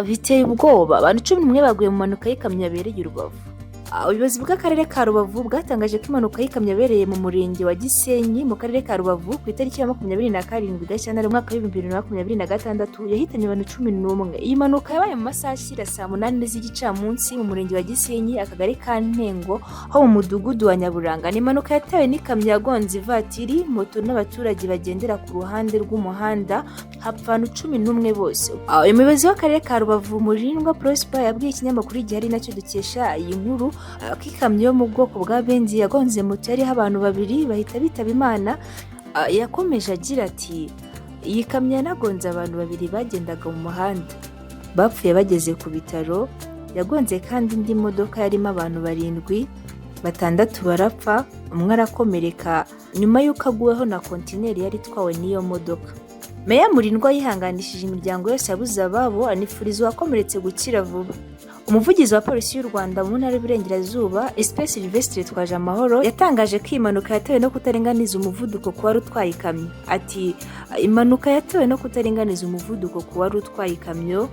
biteye ubwoba. Abantu 11 baguye mu mpanuka y'ikamyo yabereye i Rubavu. Ubuyobozi bw'akarere ka Rubavu bwatangaje ko impanuka y'ikamyo yabereye mu murenge wa Gisenyi mu karere ka Rubavu ku itariki ya 27 Gashyantare mu mwaka wa 2026 yahitanye abantu 11. Iyi mpanuka yabaye mu masaha ashyira saa 8 z'igicamunsi mu murenge wa Gisenyi, akagari ka Ntengo, ho mu mudugudu wa Nyaburanga. Ni impanuka yatewe n'ikamyo yagonze ivatiri, moto n'abaturage bagendera ku ruhande rw'umuhanda, hapfa abantu 11 bose. Umuyobozi w'akarere ka Rubavu Murindwa Prosper yabwiye ikinyamakuru Igihari nacyo dukesha iyi nkuru ko ikamyo yo mu bwoko bwa Benz yagonze moto yariho abantu 2 bahita bitaba Imana. Yakomeje agira ati iyi kamyo yanagonze abantu 2 bagendaga mu muhanda, bapfuye bageze ku bitaro. Yagonze kandi indi modoka yarimo abantu 7, 6 barapfa, umwe arakomereka nyuma y'uko aguweho na kontineri yari itwawe n'iyo modoka. Meya Murindwa yihanganishije imiryango yose yabuze ababo, anifuriza uwakomeretse gukira vuba. Umuvugizi wa polisi y'u Rwanda mu ntara y'Iburengerazuba, SP Sylvestre Twajamahoro, yatangaje ko impanuka yatewe no kutaringaniza umuvuduko ku wari utwaye ikamyo. Ati impanuka yatewe no kutaringaniza umuvuduko ku wari utwaye ikamyo,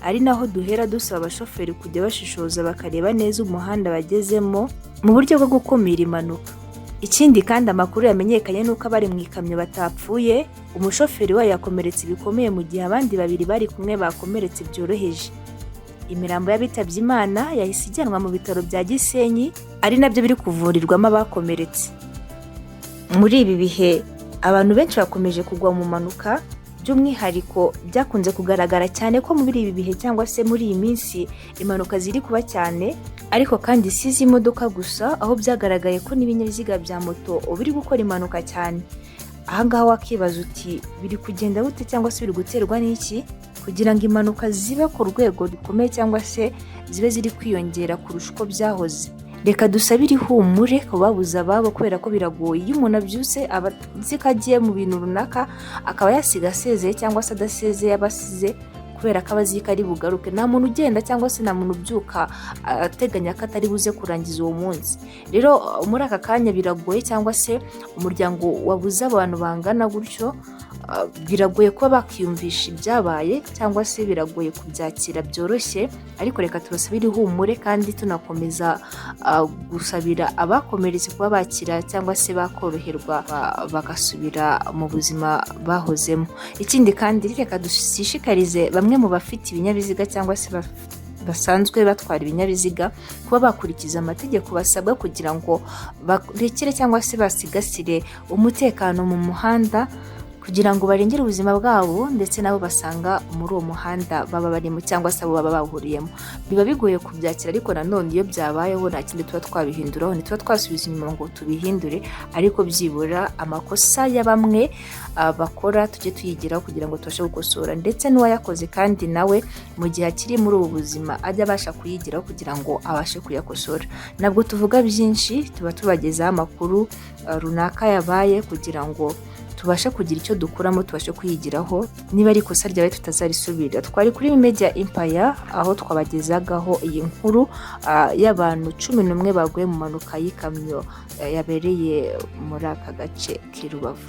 ari naho duhera dusaba abashoferi kujya bashishoza bakareba neza umuhanda bagezemo mu buryo bwo gukumira impanuka. Ikindi kandi amakuru yamenyekanye nuko abari mu ikamyo batapfuye, umushoferi wayo yakomeretse bikomeye mu gihe abandi 2 bari kumwe bakomeretse byoroheje. Imirambo y'abitabye Imana yahise ijyanwa mu bitaro bya Gisenyi, ari nabyo biri kuvurirwamo abakomeretse. Muri ibi bihe abantu benshi bakomeje kugwa mu mpanuka, by'umwihariko byakunze kugaragara cyane ko muri ibi bihe cyangwa se muri iyi minsi impanuka ziri kuba cyane, ariko kandi si izi modoka gusa, aho byagaragaye ko n'ibinyabiziga bya moto biri gukora impanuka cyane. Ahangaha wakibaza uti biri kugenda gute cyangwa se biri guterwa n'iki kugira ngo impanuka zibe ku rwego rukomeye cyangwa se zibe ziri kwiyongera kurusha uko byahoze? Reka dusabire ihumure ku babuze ababo, kubera ko biragoye. Iyo umuntu abyutse aba azi ko agiye mu bintu runaka, akaba yasiga asezeye cyangwa se adasezeye abasize, kubera ko abazi ko ari bugaruke. Nta muntu ugenda cyangwa se nta muntu ubyuka ateganya ko atari buze kurangiza uwo munsi. Rero muri aka kanya biragoye, cyangwa se umuryango wabuze abantu bangana gutyo, biragoye kuba bakiyumvisha ibyabaye cyangwa se biragoye kubyakira byoroshye, ariko reka tubasabire ihumure kandi tunakomeza gusabira abakomeretse kuba bakira cyangwa se bakoroherwa bagasubira mu buzima bahozemo. Ikindi kandi reka dushishikarize bamwe mu bafite ibinyabiziga cyangwa se basanzwe batwara ibinyabiziga kuba bakurikiza amategeko basabwa kugira ngo barekere cyangwa se basigasire umutekano mu muhanda, kugira ngo barengere ubuzima bwabo ndetse nabo basanga muri uwo muhanda baba barimo cyangwa se abo baba bahuriyemo. Biba bigoye kubyakira, ariko nanone iyo byabayeho nta kindi tuba twabihinduraho, ntituba twasubiza inyuma ngo tubihindure, ariko byibura amakosa ya bamwe bakora tujye tuyigiraho kugira ngo tubashe gukosora, ndetse n'uwayakoze kandi nawe mu gihe akiri muri ubu buzima ajya abasha kuyigiraho kugira ngo abashe kuyakosora. Ntabwo tuvuga byinshi, tuba tubagezaho amakuru runaka yabaye kugira ngo tubashe kugira icyo dukuramo, tubashe kuyigiraho, niba ari ikosa ryawe tutazarisubira. Twari kuri Media Empire, aho twabagezagaho iyi nkuru y'abantu 11 baguye mu mpanuka y'ikamyo yabereye muri aka gace k'i Rubavu.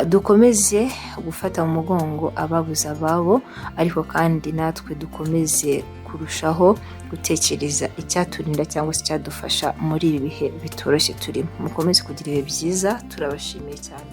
Dukomeze gufata mu mugongo ababuze ababo, ariko kandi natwe dukomeze kurushaho gutekereza icyaturinda cyangwa se icyadufasha muri ibi bihe bitoroshye turimo. Mukomeze kugira ibihe byiza, turabashimiye cyane.